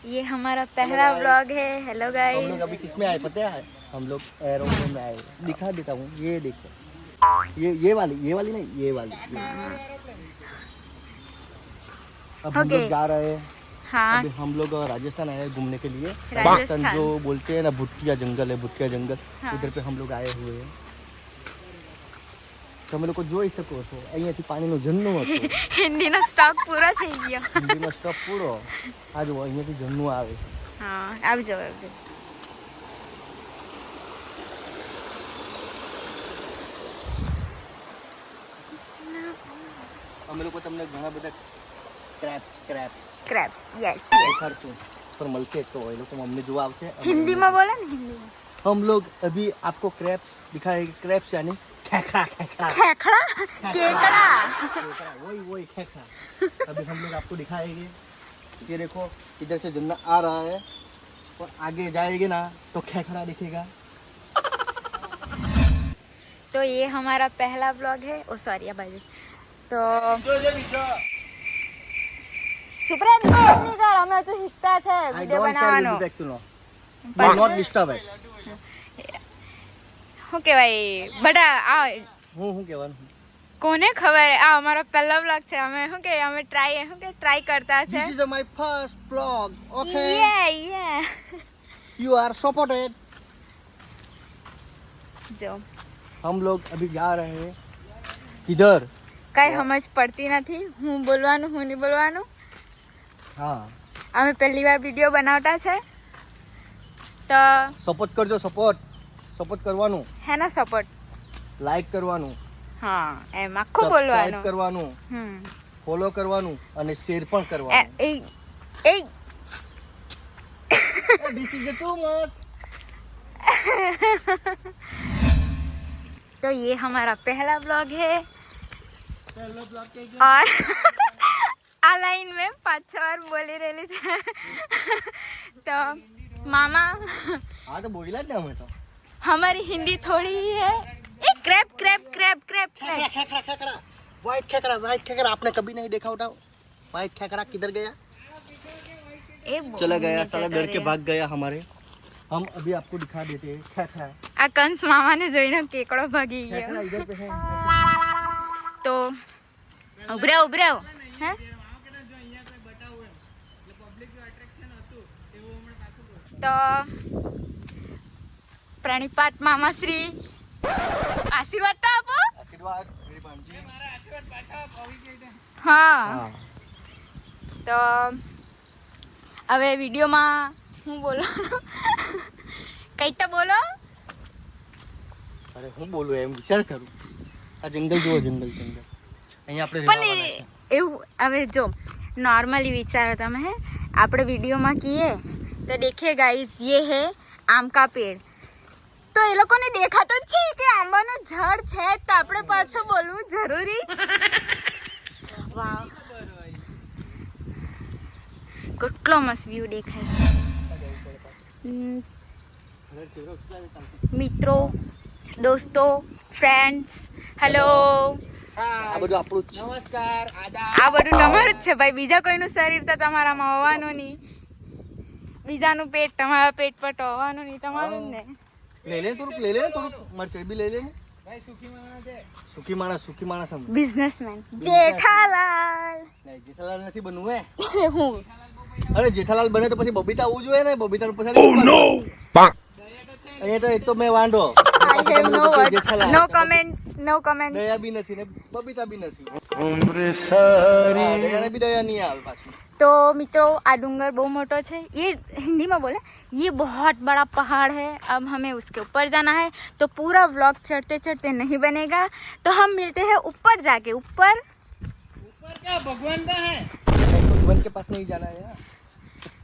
ये हमारा पहला व्लॉग है। हेलो गाइस, हम लोग अभी किसमें आए पता है? हम लोग एरोप्लेन में आए। दिखा देता हूँ, ये देखो, ये वाली नहीं, ये वाली। अब हम लोग जा रहे हैं। हाँ, अभी हम लोग राजस्थान आए हैं घूमने के लिए। राजस्थान जो बोलते हैं ना, भुटिया जंगल है, भुटिया जंगल। हाँ। उधर पे हम लोग आए हुए हैं। તમે લોકો જોઈ શકો છો અહીંયાથી પાણીનું ઝરણું હતું. હિન્દીનો સ્ટોક પૂરો થઈ ગયો. હિન્દીનો સ્ટોક પૂરો. આ જો અહીંયાથી ઝરણું આવે. હા, આવી જાવ. અમે લોકો તમને ઘણા બધા ક્રેબ્સ યસ દેખાડશું, પણ મળશે તો એ લોકો અમને જોવા આવશે. હિન્દીમાં બોલે ને, હિન્દીમાં. हम लोग अभी आपको क्रैप्स दिखाएंगे. क्रैप्स यानी खेखड़ा. खेखड़ा केकड़ा वही खेखड़ा. अभी हम लोग आपको दिखाएंगे. ये देखो, इधर से झरना आ रहा है और आगे जाएंगे ना तो खेखड़ा दिखेगा. तो ये हमारा पहला व्लॉग है. ओ सॉरी बाजू. तो चुप रह, नहीं कर, हमें तो हिस्सा है video बनाવાનો. Do not disturb it. શું કહેવાય બડા આ હું કહેવાનું કોને ખબર. આ અમારો પહેલો વ્લોગ છે. અમે શું કે અમે ટ્રાય કરતા છે. This is my first vlog. Okay. Yeah. You are supported. જો हम लोग अभी जा रहे हैं किधर. કઈ સમજ પડતી નથી હું બોલવાનું હું નહીં બોલવાનું. हाँ, અમે પહેલી વાર વિડીયો બનાવતા છે તો સપોર્ટ કરજો. સપોર્ટ કરવાનું, હે ને સપોર્ટ. લાઈક કરવાનું, હા એમ આખું બોલવાનું, સબસ્ક્રાઇબ કરવાનું, ફોલો કરવાનું અને શેર પણ કરવાનું. This is too much. तो ये हमारा पहला व्लॉग है और आ लाइन में 5-6 बार बोली रही थी. तो मामा हाँ तो बोला ना हमें तो. हमारी हिंदी थोड़ी ही है. एक क्रैप खेकड़ा. वाइट खेकड़ा आपने कभी नहीं देखा होता. वाइट खेकड़ा किधर गया? चला गया साला, डर के भाग गया हमारे. हम अभी आपको दिखा देते हैं खेकड़ा. आ कंस मामा ने જોઈને કેકડો ભાગી ગયો. खेकड़ा इधर पे है. तो ઉભરાવ હે. તો પ્રાણીપાત મામાશ્રી આશીર્વાદ તો આપો. आशीर्वाद मेरी भांजी. હા, हाँ. તો હવે વિડીયોમાં હું બોલો કઈ તો બોલો. અરે હું બોલું એમ વિચાર કરું. આ જંગલ જુઓ, જંગલ અહીંયા આપણે પણ એવું હવે જો નોર્મલી વિચારો તમે. હે આપણે વિડીયોમાં કહીએ તો દેખે ગાઈસ ये है आम का पेड़. તો એ લોકોને દેખાતો જ છે કે આંબાનું ઝાડ છે, તો આપણે પાછું બોલવું જરૂરી. વાવ, કેટલો મસ્ત વ્યૂ દેખાય. મિત્રો, દોસ્તો, ફ્રેન્ડ્સ, હેલો. આ બધું આપણું જ છે. નમસ્કાર, આ બધું તમારું જ છે ભાઈ. બીજા કોઈનું શરીર તો તમારામાં હોવાનું નહીં. બીજાનું પેટ તમારા પેટ પર તો હોવાનું નહીં, તમારું જ ને. ले ले થોડુંક મરચાઈ બી લઈ લે ને. ભાઈ સુખી માણસ हम. બિઝનેસમેન જેઠાલાલ. નહીં, જેઠાલાલ નથી બનવું હે. હું અરે જેઠાલાલ બને તો પછી બબીતા આવવું જોઈએ ને. બબીતા પછી અહીંયા તો એક તો મેં વાંઢો. I have no words, no comment. દયા બી નથી ને બબીતા બી નથી. દયાને બી દયા નહીં આવે પાછી. तो मित्रों, आ डूंगर बहुत मोटो है. ये हिंदी में बोले, ये बहुत बड़ा पहाड़ है. अब हमें उसके ऊपर जाना है. तो पूरा व्लॉग चढ़ते चढ़ते नहीं बनेगा, तो हम मिलते हैं ऊपर जाके. ऊपर क्या भगवान का है? भगवान के पास नहीं जाना है.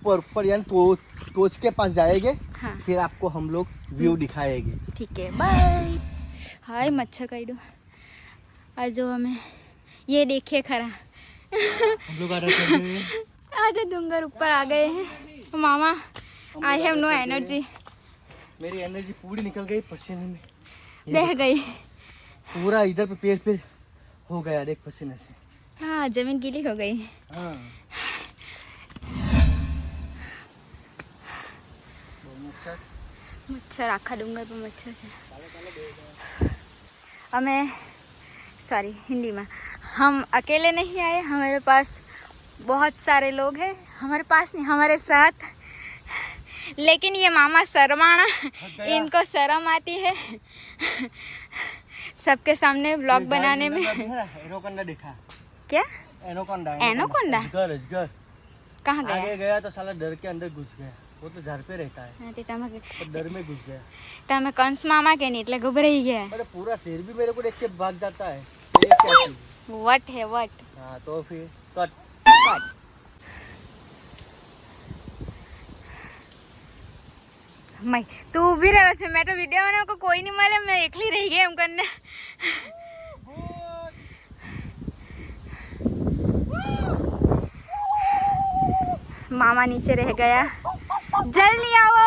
ऊपर यानी टोच के पास जाएंगे. हाँ, फिर आपको हम लोग व्यू दिखाएंगे. ठीक है, बाय. हाय मच्छर काइडो. आज जो हमें ये देखिए खरा. हम लोग आज डूंगर ऊपर आ गए हैं. मामा, आई हैव नो एनर्जी. मेरी एनर्जी पूरी निकल गई पसीने में. बह गई. पूरा इधर पे पैर पे हो गया देख पसीने से. हाँ जमीन गीली हो गई. हाँ मच्छर मच्छर आखा डूंगर पर मच्छर છે. हमें सॉरी हिंदी में हम अकेले नहीं आए, हमारे पास बहुत सारे लोग हैं. हमारे पास नहीं, हमारे साथ. लेकिन ये मामा शर्माना, इनको शर्म आती है सबके सामने व्लॉग बनाने में. एनोकोंडा देखा. क्या एनोकोंडा. एनोकोंडा? अजगर कहाँ गया? आगे गया तो साला डर के अंदर घुस गया. वो तो झाड़ पे रहता है हाँ, ते તમે पर डर में घुस गया. તમે કંસ મામા કે નહીં એટલે ગભરાઈ ગયા. अरे पूरा शेर भी मेरे को देख के भाग जाता है. ये क्या चीज? વટ હે વટ. हाँ तो फिर कट. મય તું ઊભી રહ્યો છે, મેં તો વિડીયો બનાવ્યો કોઈ નહીં મળે, મેં એકલી રહી ગઈ એમ કરીને. मामा नीचे रह गया. जल्दी आओ.